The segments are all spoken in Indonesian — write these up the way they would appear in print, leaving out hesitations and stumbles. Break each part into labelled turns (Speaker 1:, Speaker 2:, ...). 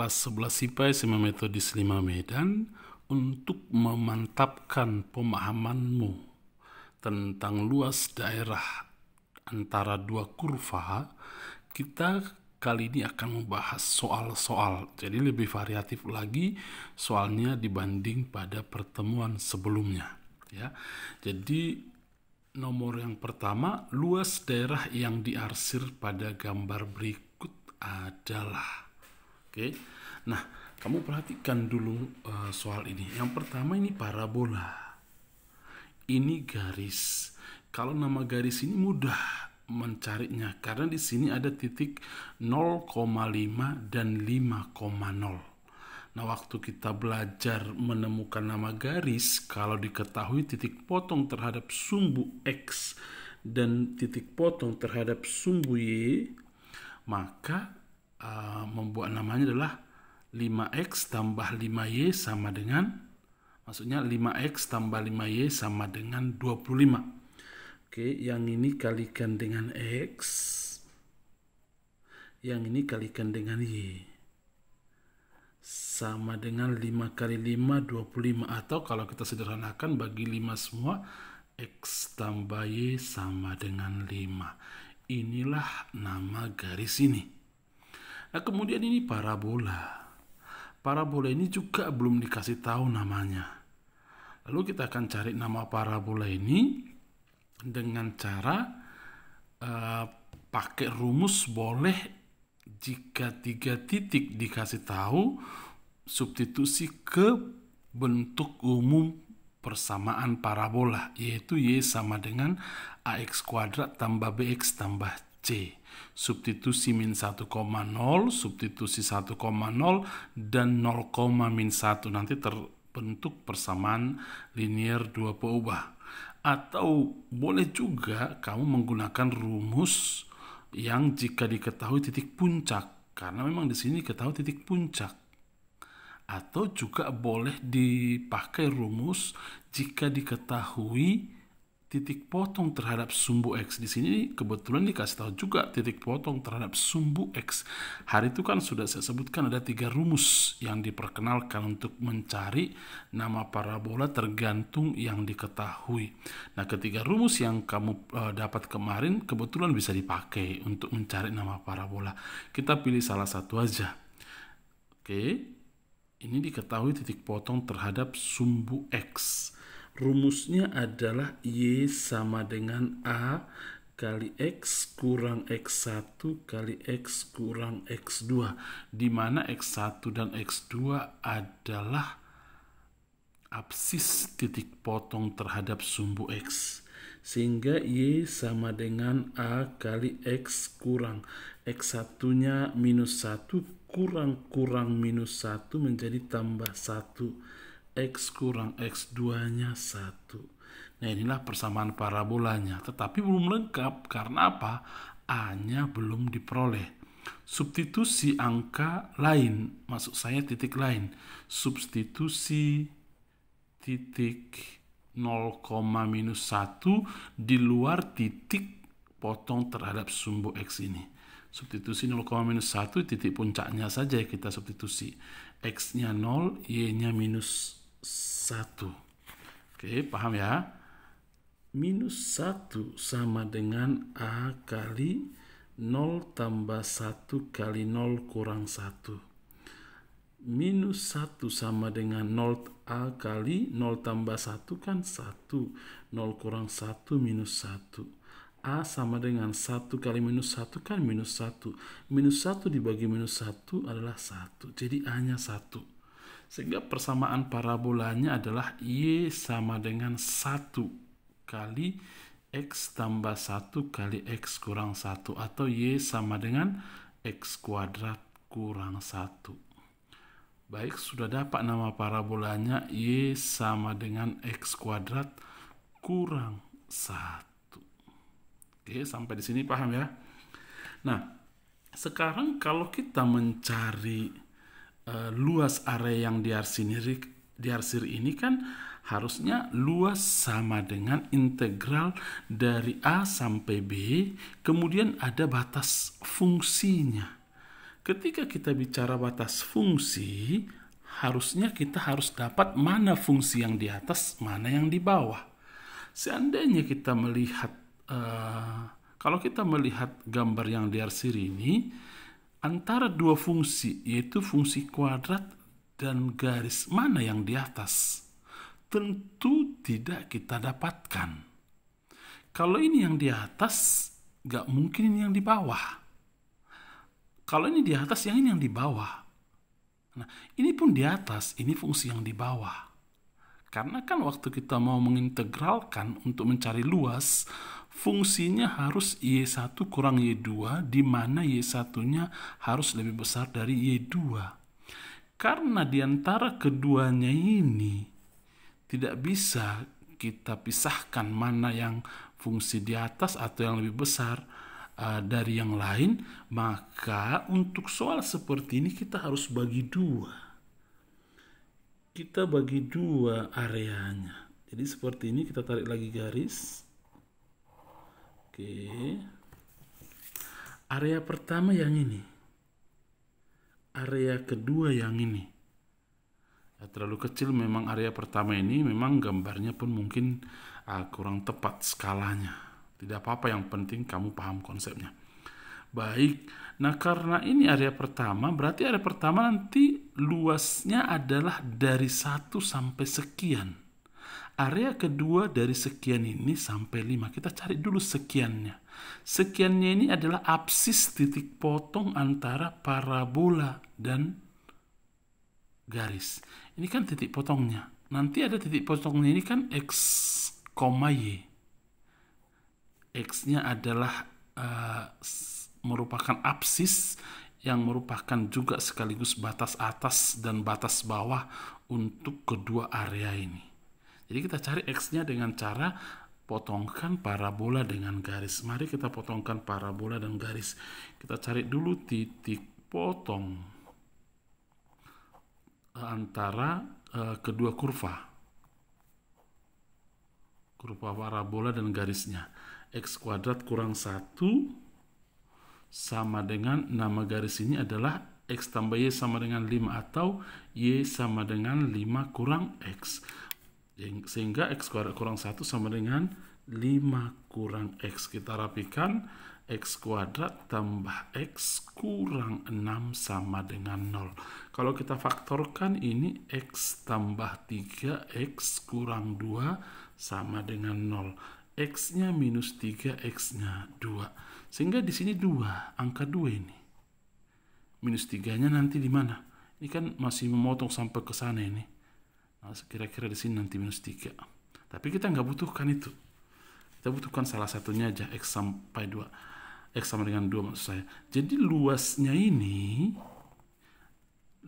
Speaker 1: kelas 11 IPA SMA Metodis 5 Medan untuk memantapkan pemahamanmu tentang luas daerah antara dua kurva. Kita kali ini akan membahas soal-soal, jadi lebih variatif lagi soalnya dibanding pada pertemuan sebelumnya ya. Jadi nomor yang pertama, luas daerah yang diarsir pada gambar berikut adalah. Oke. Nah, kamu perhatikan dulu soal ini. Yang pertama ini parabola. Ini garis. Kalau nama garis ini mudah mencarinya karena di sini ada titik 0,5 dan 5,0. Nah, waktu kita belajar menemukan nama garis, kalau diketahui titik potong terhadap sumbu X dan titik potong terhadap sumbu Y, maka membuat namanya adalah 5X tambah 5Y sama dengan, maksudnya 5X tambah 5Y sama dengan 25. Oke, yang ini kalikan dengan X, yang ini kalikan dengan Y, sama dengan 5 kali 5, 25. Atau kalau kita sederhanakan bagi 5 semua, X tambah Y sama dengan 5. Inilah nama garis ini. Nah, kemudian ini parabola. Parabola ini juga belum dikasih tahu namanya. Lalu kita akan cari nama parabola ini dengan cara pakai rumus boleh. Jika 3 titik dikasih tahu, substitusi ke bentuk umum persamaan parabola, yaitu Y sama dengan AX kuadrat tambah BX tambah C. Substitusi min 1,0, substitusi 1,0, dan 0, min 1. Nanti terbentuk persamaan linier dua peubah. Atau boleh juga kamu menggunakan rumus yang jika diketahui titik puncak, karena memang di sini diketahui titik puncak. Atau juga boleh dipakai rumus jika diketahui titik potong terhadap sumbu X. Di sini kebetulan dikasih tahu juga titik potong terhadap sumbu X. Hari itu kan sudah saya sebutkan ada 3 rumus yang diperkenalkan untuk mencari nama parabola tergantung yang diketahui. Nah, ketiga rumus yang kamu dapat kemarin kebetulan bisa dipakai untuk mencari nama parabola. Kita pilih salah satu aja. Oke, ini diketahui titik potong terhadap sumbu X. Rumusnya adalah Y sama dengan A kali X kurang X1 kali X kurang X2, di mana X1 dan X2 adalah absis titik potong terhadap sumbu X. Sehingga Y sama dengan A kali X kurang X1-nya minus 1 kurang minus 1 menjadi tambah 1. X kurang X2-nya 1. Nah, inilah persamaan parabolanya. Tetapi belum lengkap. Karena apa? A-nya belum diperoleh. Substitusi angka lain. Maksud saya titik lain. Substitusi titik 0, minus 1 di luar titik potong terhadap sumbu X ini. Substitusi 0, minus 1 titik puncaknya saja kita substitusi. X-nya 0, Y-nya minus 1. Oke, paham ya? Minus 1 sama dengan A kali 0 tambah 1 kali 0 kurang 1. Minus 1 sama dengan 0 A kali 0 tambah 1 kan 1. 0 kurang 1 minus 1. A sama dengan 1 kali minus 1 kan minus 1. Minus 1 dibagi minus 1 adalah 1. Jadi A-nya 1. Sehingga persamaan parabolanya adalah Y sama dengan 1 kali X tambah 1 kali X kurang 1. Atau Y sama dengan X kuadrat kurang 1. Baik, sudah dapat nama parabolanya. Y sama dengan X kuadrat kurang 1. Oke, sampai di sini paham ya? Nah, sekarang kalau kita mencari luas area yang diarsir ini kan harusnya luas sama dengan integral dari A sampai B, kemudian ada batas fungsinya. Ketika kita bicara batas fungsi, harusnya kita harus dapat mana fungsi yang di atas, mana yang di bawah. Seandainya kita melihat, kalau kita melihat gambar yang di arsir ini, antara dua fungsi, yaitu fungsi kuadrat dan garis, mana yang di atas? Tentu tidak kita dapatkan. Kalau ini yang di atas, gak mungkin ini yang di bawah. Kalau ini di atas, yang ini yang di bawah. Nah, ini pun di atas, ini fungsi yang di bawah. Karena kan waktu kita mau mengintegralkan untuk mencari luas, fungsinya harus Y1 kurang Y2, di mana Y1-nya harus lebih besar dari Y2. Karena di antara keduanya ini tidak bisa kita pisahkan mana yang fungsi di atas atau yang lebih besar dari yang lain, maka untuk soal seperti ini kita harus bagi dua. Kita bagi dua areanya. Jadi seperti ini, kita tarik lagi garis. Oke. Area pertama yang ini. Area kedua yang ini. Terlalu kecil memang area pertama ini, memang gambarnya pun mungkin kurang tepat skalanya. Tidak apa-apa, yang penting kamu paham konsepnya. Baik, nah karena ini area pertama, berarti area pertama nanti luasnya adalah dari 1 sampai sekian. Area kedua dari sekian ini sampai 5. Kita cari dulu sekiannya. Sekiannya ini adalah absis titik potong antara parabola dan garis. Ini kan titik potongnya. Nanti ada titik potongnya ini kan X, Y. X-nya adalah merupakan absis yang merupakan juga sekaligus batas atas dan batas bawah untuk kedua area ini. Jadi kita cari X-nya dengan cara potongkan parabola dengan garis. Mari kita potongkan parabola dan garis. Kita cari dulu titik potong antara kedua kurva parabola dan garisnya. X kuadrat kurang 1 sama dengan, nama garis ini adalah X tambah Y sama dengan 5 atau Y sama dengan 5 kurang X. Sehingga X kuadrat kurang 1 sama dengan 5 kurang X. Kita rapikan, X kuadrat tambah X kurang 6 sama dengan 0. Kalau kita faktorkan ini, X tambah 3X kurang 2 sama dengan 0. X-nya minus 3, X-nya 2. Sehingga di sini 2, angka 2 ini. Minus 3-nya nanti di mana? Ini kan masih memotong sampai ke sana ini. Nah, kira-kira di sini nanti minus 3. Tapi kita nggak butuhkan itu. Kita butuhkan salah satunya aja, X sampai 2. X sama dengan 2 maksud saya. Jadi luasnya ini,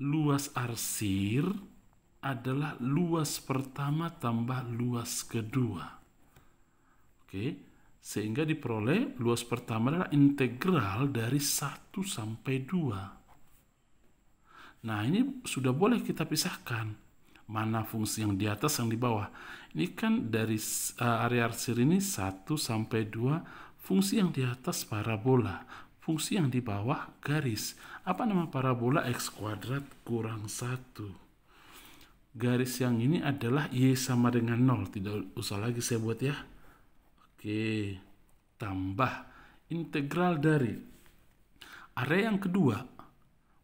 Speaker 1: luas arsir adalah luas pertama tambah luas kedua. Oke, sehingga diperoleh luas pertama adalah integral dari 1 sampai 2. Nah, ini sudah boleh kita pisahkan. Mana fungsi yang di atas, yang di bawah. Ini kan dari area arsir ini 1 sampai 2, fungsi yang di atas parabola, fungsi yang di bawah garis. Apa nama parabola? X kuadrat kurang 1. Garis yang ini adalah Y sama dengan 0. Tidak usah lagi saya buat ya. Oke, tambah integral dari area yang kedua,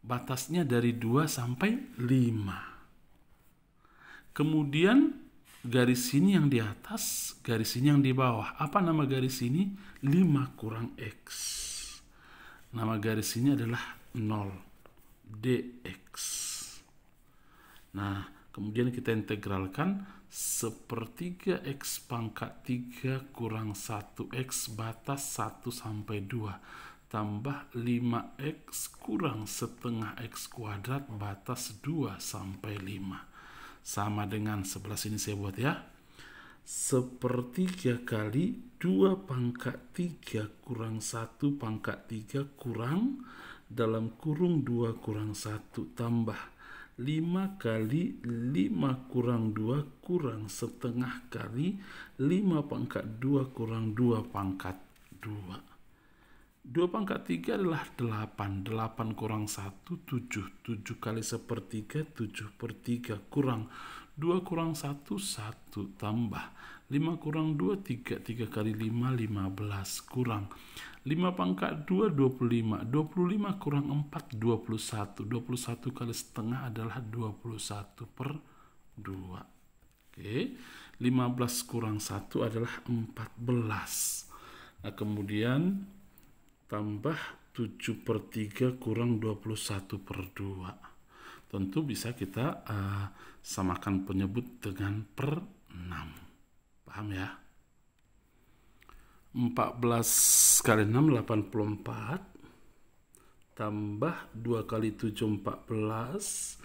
Speaker 1: batasnya dari 2 sampai 5. Kemudian garis ini yang di atas, garis ini yang di bawah. Apa nama garis ini? 5 kurang X. Nama garis ini adalah 0, dx. Nah, kemudian kita integralkan, sepertiga X pangkat 3 kurang 1X batas 1 sampai 2 tambah 5X kurang setengah X kuadrat batas 2 sampai 5 sama dengan sebelah sini saya buat ya. Sepertiga kali 2 pangkat 3 kurang 1 pangkat 3 kurang dalam kurung 2 kurang 1 tambah 5 kali 5 kurang 2 kurang setengah kali 5 pangkat 2 kurang 2 pangkat 2. 2 pangkat 3 adalah 8. 8 kurang 1, 7. 7 kali 1/3, 7/3. Kurang 2 kurang 1, 1. Tambah 5 kurang 2, 3. 3 kali 5, 15. Kurang 5 pangkat 2, 25. 25 kurang 4, 21. 21 kali setengah adalah 21/2. Oke. 15 kurang 1 adalah 14. Nah, kemudian tambah 7/3 kurang 21/2. Tentu bisa kita samakan penyebut dengan per 6. Paham ya? 14 kali 6, 84. Tambah 2 kali 7, 14.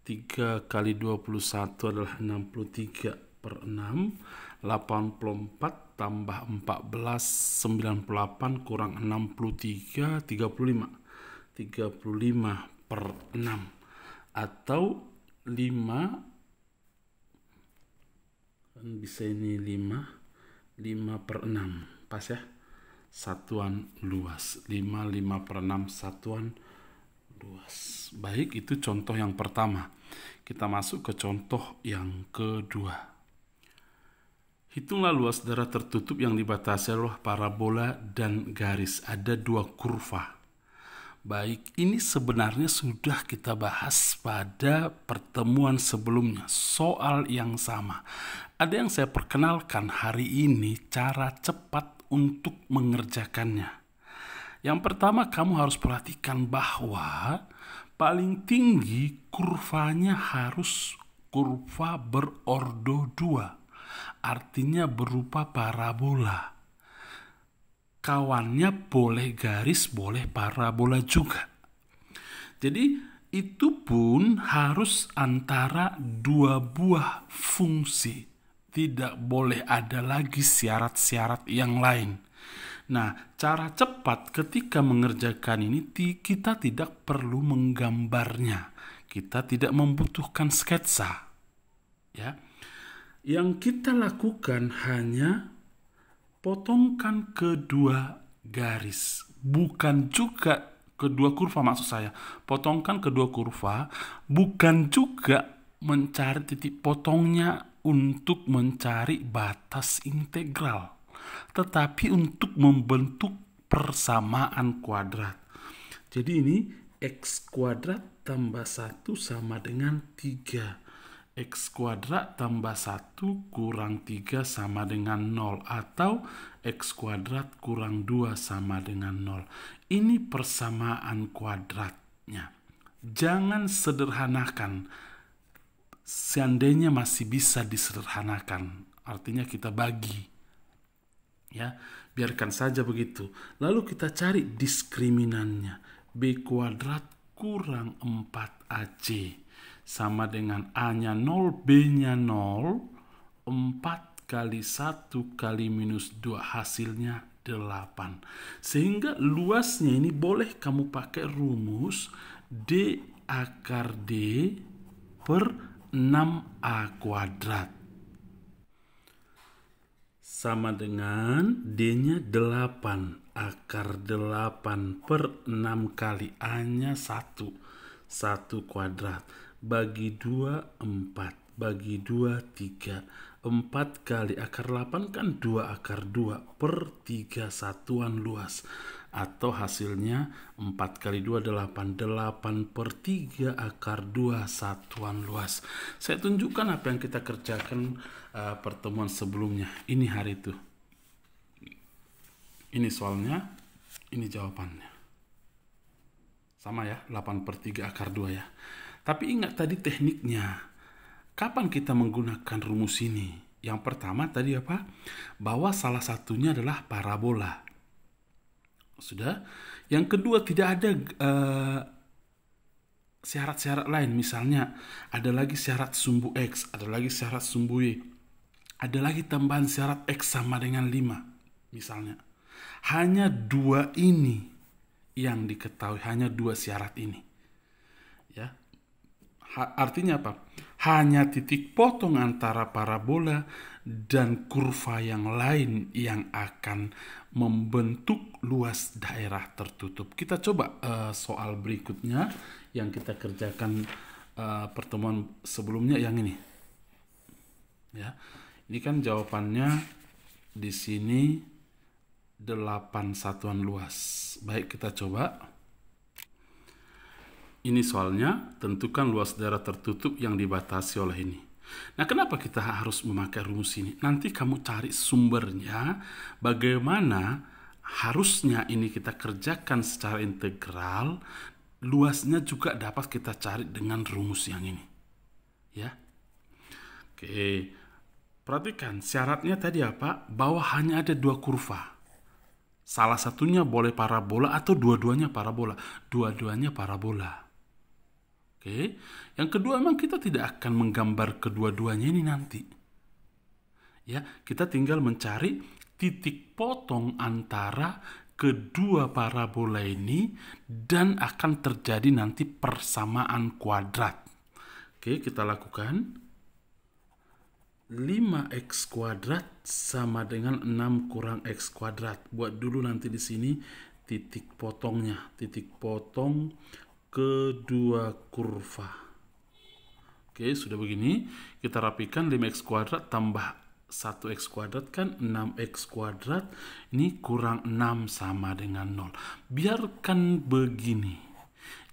Speaker 1: 3 kali 21 adalah 63/6. 84 tambah 14, 98 kurang 63, 35. 35/6. Atau 5, kan bisa ini 5/6. Pas ya? Satuan luas. 5/6 satuan luas. Baik, itu contoh yang pertama. Kita masuk ke contoh yang kedua. Hitunglah luas daerah tertutup yang dibatasi oleh parabola dan garis. Ada 2 kurva. Baik, ini sebenarnya sudah kita bahas pada pertemuan sebelumnya. Soal yang sama. Ada yang saya perkenalkan hari ini cara cepat untuk mengerjakannya. Yang pertama, kamu harus perhatikan bahwa paling tinggi kurvanya harus kurva berordo 2. Artinya berupa parabola. Kawannya boleh garis, boleh parabola juga. Jadi itu pun harus antara 2 buah fungsi. Tidak boleh ada lagi syarat-syarat yang lain. Nah, cara cepat ketika mengerjakan ini kita tidak perlu menggambarnya. Kita tidak membutuhkan sketsa. Ya. Yang kita lakukan hanya potongkan kedua garis. Bukan juga kedua kurva, maksud saya. Potongkan kedua kurva, bukan juga mencari titik potongnya untuk mencari batas integral, tetapi untuk membentuk persamaan kuadrat. Jadi ini x kuadrat tambah 1 sama dengan 3. X kuadrat tambah 1 kurang 3 sama dengan 0. Atau X kuadrat kurang 2 sama dengan 0. Ini persamaan kuadratnya. Jangan sederhanakan. Seandainya masih bisa disederhanakan. Artinya kita bagi. Ya, biarkan saja begitu. Lalu kita cari diskriminannya. B kuadrat kurang 4AC. Sama dengan A-nya 0, B-nya 0, 4 kali 1 kali minus 2 hasilnya 8. Sehingga luasnya ini boleh kamu pakai rumus D akar D per 6A kuadrat. Sama dengan D-nya 8. Akar 8 per 6 kali A-nya 1. 1 kuadrat. Bagi 2, 4. Bagi 2, 3. 4 kali akar 8 kan 2 akar 2 per 3 satuan luas. Atau hasilnya 4 kali 2, 8. 8 per 3 akar 2 satuan luas. Saya tunjukkan apa yang kita kerjakan pertemuan sebelumnya. Ini hari itu. Ini soalnya, ini jawabannya. Sama ya, 8 per 3 akar 2 ya. Tapi ingat tadi tekniknya. Kapan kita menggunakan rumus ini? Yang pertama tadi apa? Bahwa salah satunya adalah parabola. Sudah? Yang kedua tidak ada syarat-syarat lain. Misalnya ada lagi syarat sumbu X, ada lagi syarat sumbu Y. Ada lagi tambahan syarat X sama dengan 5. Misalnya. Hanya 2 ini yang diketahui. Hanya 2 syarat ini. Ya. Artinya apa? hanya titik potong antara parabola dan kurva yang lain yang akan membentuk luas daerah tertutup. Kita coba soal berikutnya yang kita kerjakan pertemuan sebelumnya yang ini. Ya, ini kan jawabannya di sini 8 satuan luas. Baik, kita coba. Ini soalnya, tentukan luas daerah tertutup yang dibatasi oleh ini. Nah, kenapa kita harus memakai rumus ini? Nanti kamu cari sumbernya, bagaimana harusnya ini kita kerjakan secara integral, luasnya juga dapat kita cari dengan rumus yang ini. Ya. Oke, perhatikan syaratnya tadi apa? Bahwa hanya ada 2 kurva. Salah satunya boleh parabola atau dua-duanya parabola. Dua-duanya parabola. Oke, yang kedua memang kita tidak akan menggambar kedua-duanya ini nanti. Ya, kita tinggal mencari titik potong antara kedua parabola ini dan akan terjadi nanti persamaan kuadrat. Oke, kita lakukan. 5x kuadrat sama dengan 6 kurang x kuadrat. Buat dulu nanti di sini titik potongnya, titik potong kedua kurva. Oke, sudah begini, kita rapikan 5x kuadrat tambah 1x kuadrat kan 6x kuadrat, ini kurang 6 sama dengan 0. Biarkan begini,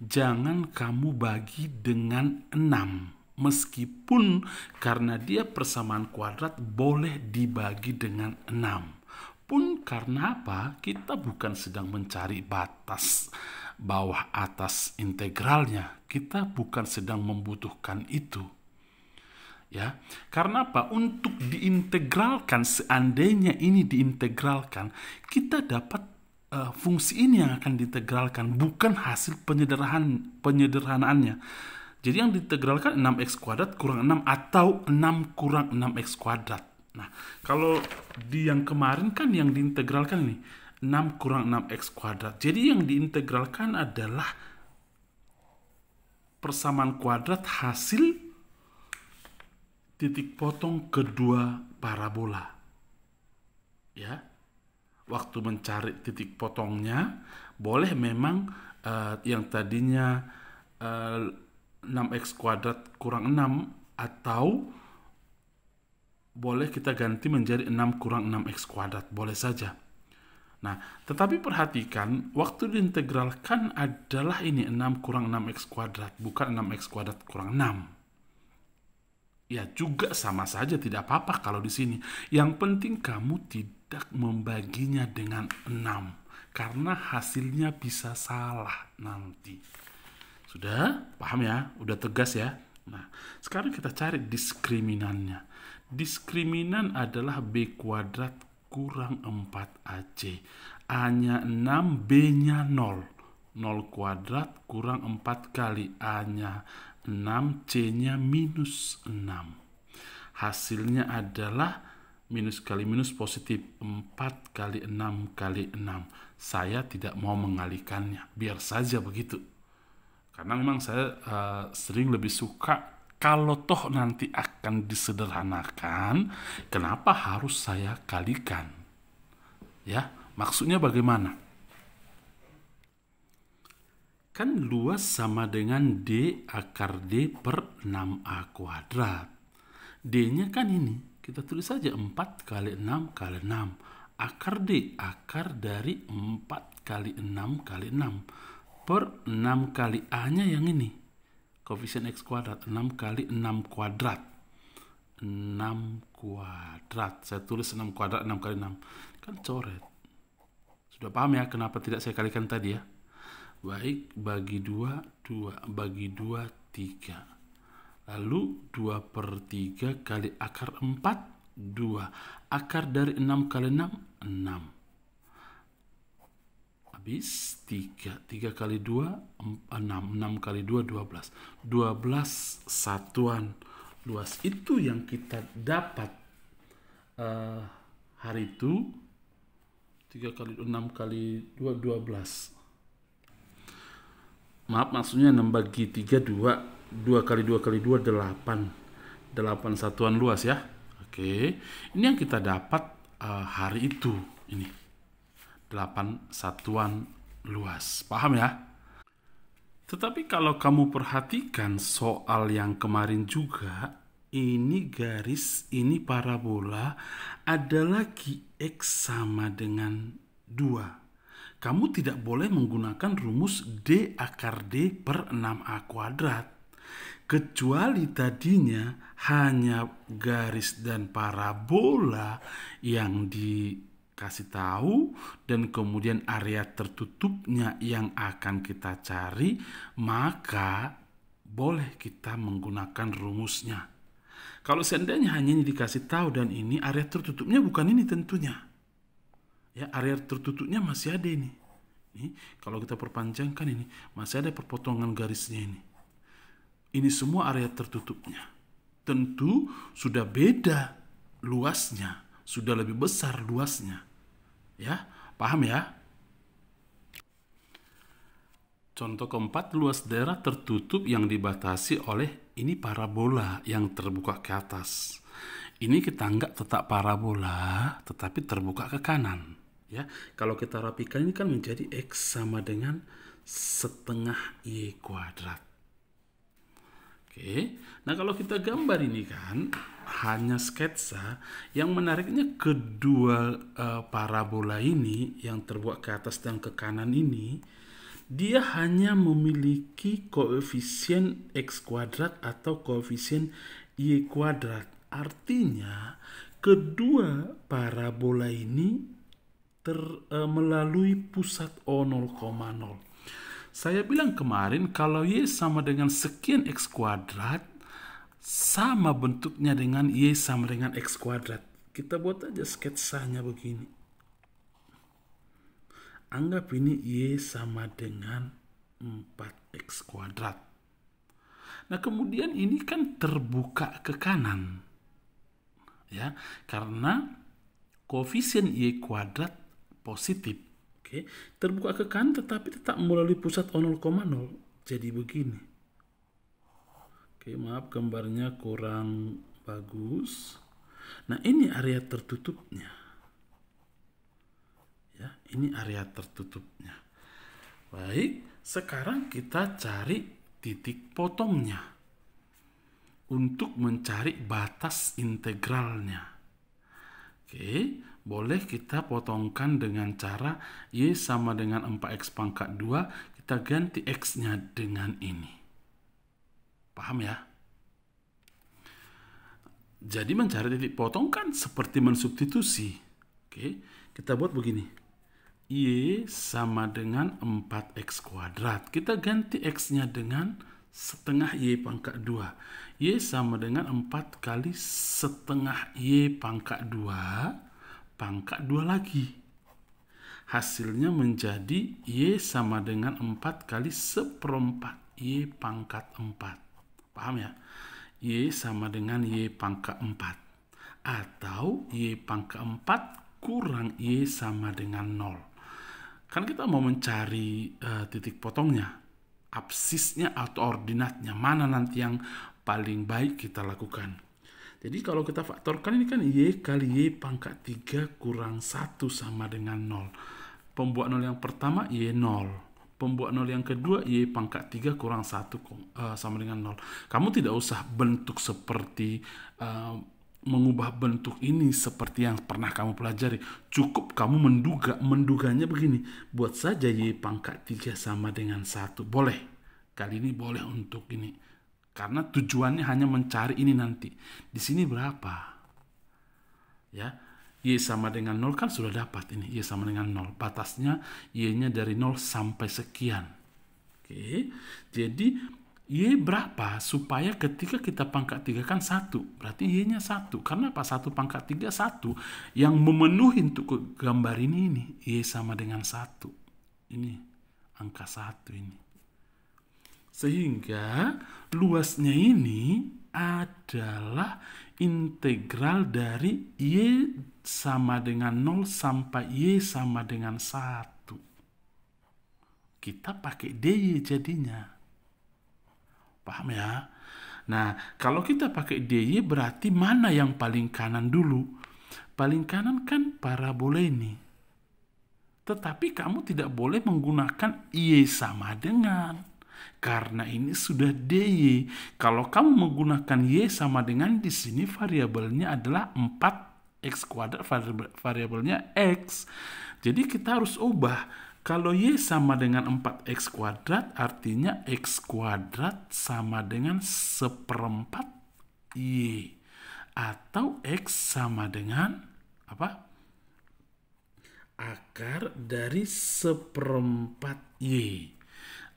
Speaker 1: jangan kamu bagi dengan 6. Meskipun karena dia persamaan kuadrat boleh dibagi dengan 6. Pun karena apa? Kita bukan sedang mencari batas bawah atas integralnya. Kita bukan sedang membutuhkan itu. Ya, karena apa? Untuk diintegralkan, seandainya ini diintegralkan, kita dapat fungsi ini yang akan diintegralkan, bukan hasil penyederhanaannya. Jadi yang diintegralkan 6x kuadrat kurang 6 atau 6 kurang 6x kuadrat. Nah, kalau di yang kemarin kan yang diintegralkan ini 6 kurang 6x kuadrat. Jadi yang diintegralkan adalah persamaan kuadrat hasil titik potong kedua parabola. Ya, waktu mencari titik potongnya, boleh memang yang tadinya 6x kuadrat kurang 6 atau boleh kita ganti menjadi 6 kurang 6x kuadrat, boleh saja. Nah, tetapi perhatikan waktu diintegralkan adalah ini 6 kurang 6x kuadrat, bukan 6x kuadrat kurang 6. Ya, juga sama saja, tidak apa-apa kalau di sini. Yang penting kamu tidak membaginya dengan 6 karena hasilnya bisa salah nanti. Sudah paham ya? Udah tegas ya? Nah, sekarang kita cari diskriminannya. Diskriminan adalah B kuadrat kurang 4AC. A-nya 6, B-nya 0. 0 kuadrat kurang 4 kali A-nya 6, C-nya minus 6. Hasilnya adalah minus kali minus positif. 4 kali 6 kali 6. Saya tidak mau mengalihkannya. Biar saja begitu. Karena memang saya sering lebih suka kalau toh nanti akan disederhanakan, kenapa harus saya kalikan? Ya, maksudnya bagaimana? Kan luas sama dengan D akar D per 6A kuadrat. D-nya kan ini, kita tulis saja 4 kali 6 kali 6. Akar D, akar dari 4 kali 6 kali 6. Per 6 kali A-nya yang ini. Koefisien X kuadrat. 6 kali 6 kuadrat. 6 kuadrat. Saya tulis 6 kuadrat, 6 kali 6. Kan coret. Sudah paham ya kenapa tidak saya kalikan tadi ya? Baik, bagi 2, 2. Bagi 2, 3. Lalu 2 per 3 kali akar 4, 2. Akar dari 6 kali 6, 6. Habis 3 kali 2 6 6 kali 2 12 satuan luas. Itu yang kita dapat hari itu. 3 kali 6 kali 2 12. Maaf, maksudnya 6 bagi 3 2. 2 kali 2 kali 2 8. 8 satuan luas ya. Oke, ini yang kita dapat hari itu. Ini 8 satuan luas. Paham ya? Tetapi kalau kamu perhatikan soal yang kemarin juga, ini garis, ini parabola, ada lagi X sama dengan 2. Kamu tidak boleh menggunakan rumus D akar D per 6A kuadrat. Kecuali tadinya hanya garis dan parabola yang dikasih tahu dan kemudian area tertutupnya yang akan kita cari, maka boleh kita menggunakan rumusnya. Kalau seandainya hanya ini dikasih tahu dan ini area tertutupnya bukan ini tentunya. Ya, area tertutupnya masih ada ini. Kalau kita perpanjangkan ini, masih ada perpotongan garisnya ini. Ini semua area tertutupnya. Tentu sudah beda luasnya, sudah lebih besar luasnya. Ya, paham ya? Contoh keempat, luas daerah tertutup yang dibatasi oleh ini parabola yang terbuka ke atas. Ini kita anggap tetap parabola, tetapi terbuka ke kanan. Ya, kalau kita rapikan ini kan menjadi X sama dengan setengah Y kuadrat. Oke, nah kalau kita gambar ini kan hanya sketsa. Yang menariknya kedua parabola ini yang terbuat ke atas dan ke kanan ini, dia hanya memiliki koefisien X kuadrat atau koefisien Y kuadrat. Artinya kedua parabola ini melalui pusat O 0,0. Saya bilang kemarin kalau Y sama dengan sekian X kuadrat, sama bentuknya dengan Y sama dengan X kuadrat. Kita buat aja sketsanya begini. Anggap ini Y sama dengan 4X kuadrat. Nah kemudian ini kan terbuka ke kanan. Ya, karena koefisien Y kuadrat positif. Oke, terbuka ke kanan tetapi tetap melalui pusat O 0,0. Jadi begini. Oke, maaf gambarnya kurang bagus. Nah, ini area tertutupnya. Ya, ini area tertutupnya. Baik, sekarang kita cari titik potongnya untuk mencari batas integralnya. Oke, boleh kita potongkan dengan cara Y sama dengan 4X pangkat 2, kita ganti X-nya dengan ini. Paham ya? Jadi mencari titik potong kan seperti mensubstitusi. Oke, kita buat begini. Y sama dengan 4X kuadrat. Kita ganti X-nya dengan setengah Y pangkat 2. Y sama dengan 4 kali setengah Y pangkat 2 pangkat 2 lagi. Hasilnya menjadi Y sama dengan 4 kali seperempat Y pangkat 4. Paham ya? Y sama dengan Y pangkat 4. Atau Y pangkat 4 kurang Y sama dengan 0. Kan kita mau mencari titik potongnya. Absisnya atau ordinatnya. Mana nanti yang paling baik kita lakukan. Jadi kalau kita faktorkan ini kan Y kali Y pangkat 3 kurang 1 sama dengan 0. Pembuat 0 yang pertama Y 0. Pembuat 0 yang kedua Y pangkat 3 kurang 1 sama dengan 0. Kamu tidak usah bentuk seperti mengubah bentuk ini seperti yang pernah kamu pelajari. Cukup kamu menduganya begini. Buat saja Y pangkat 3 sama dengan 1. Boleh. Kali ini boleh untuk ini. Karena tujuannya hanya mencari ini nanti. Di sini berapa? Ya, Y sama dengan 0 kan sudah dapat ini. Y sama dengan 0. Batasnya Y-nya dari 0 sampai sekian. Oke. Jadi Y berapa? Supaya ketika kita pangkat 3 kan 1. Berarti Y-nya 1. Karena apa? 1 pangkat 3, 1. Yang memenuhi untuk gambar ini. Y sama dengan 1. Ini. Angka 1 ini. Sehingga luasnya ini adalah integral dari Y sama dengan 0 sampai Y sama dengan 1. Kita pakai DY jadinya. Paham ya? Nah, kalau kita pakai DY berarti mana yang paling kanan dulu? Paling kanan kan parabola ini. Tetapi kamu tidak boleh menggunakan Y sama dengan, karena ini sudah DY. Kalau kamu menggunakan Y sama dengan, di sini variabelnya adalah 4x kuadrat, variabelnya X. Jadi kita harus ubah. Kalau Y sama dengan 4x kuadrat, artinya X kuadrat sama dengan 1/4 Y. Atau X sama dengan apa? Akar dari 1/4 Y.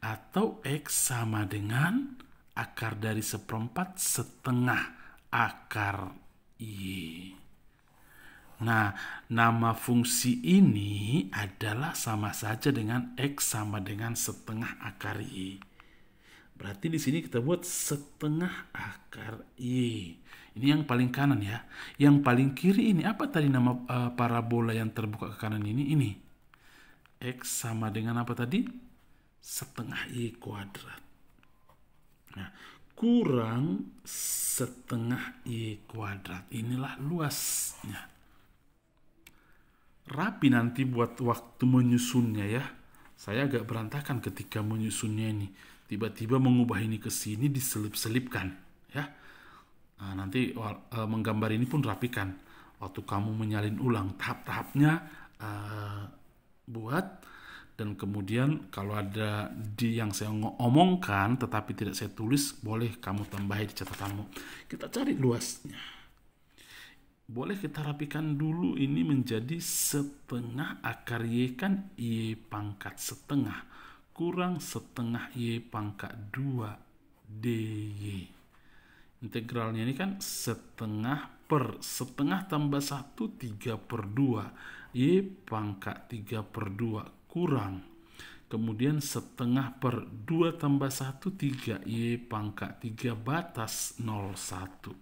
Speaker 1: Atau X sama dengan akar dari 1/4 setengah akar Y. Nah, nama fungsi ini adalah sama saja dengan X sama dengan setengah akar Y. Berarti di sini kita buat setengah akar Y. Ini yang paling kanan ya. Yang paling kiri ini apa tadi nama parabola yang terbuka ke kanan ini? Ini. X sama dengan apa tadi? Setengah Y kuadrat. Nah, kurang setengah Y kuadrat. Inilah luasnya. Rapi nanti buat waktu menyusunnya ya. Saya agak berantakan ketika menyusunnya ini. Tiba-tiba mengubah ini ke sini, diselip-selipkan ya. Nah, nanti menggambar ini pun rapikan. Waktu kamu menyalin ulang tahap-tahapnya, buat, dan kemudian kalau ada di yang saya omongkan tetapi tidak saya tulis, boleh kamu tambahi di catatanmu. Kita cari luasnya. Boleh kita rapikan dulu, ini menjadi setengah akar Y kan Y pangkat setengah kurang setengah Y pangkat 2 DY. Integralnya ini kan setengah per setengah tambah 1 3/2 Y pangkat 3/2 kurang. Kemudian setengah per 2 tambah 1 3 Y pangkat 3 batas 0,1.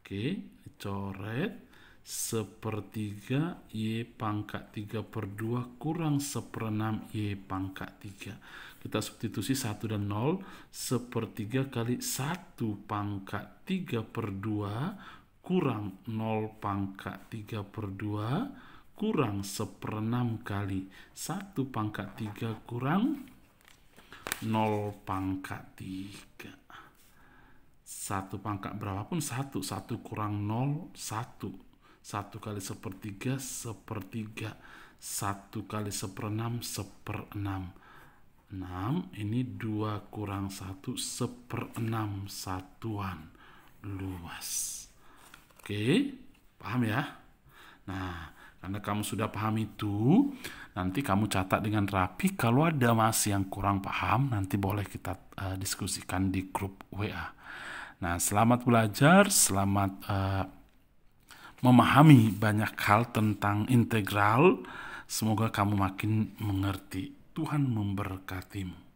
Speaker 1: Oke, coret 1/3 Y pangkat 3/2 kurang 1/6 Y pangkat 3. Kita substitusi 1 dan 0. 1/3 kali 1 pangkat 3/2 kurang 0 pangkat 3/2 kurang 1/6 kali 1 pangkat 3 kurang 0 pangkat 3. 1 pangkat berapapun 1 kurang 0 1 kali 1/3 1/3 1 kali 1/6 1/6 6, ini 2 kurang 1 1/6 satuan luas. Oke, paham ya? Nah, karena kamu sudah paham itu, nanti kamu catat dengan rapi. Kalau ada masih yang kurang paham, nanti boleh kita diskusikan di grup WA. Nah, selamat belajar, selamat memahami banyak hal tentang integral. Semoga kamu makin mengerti. Tuhan memberkatimu.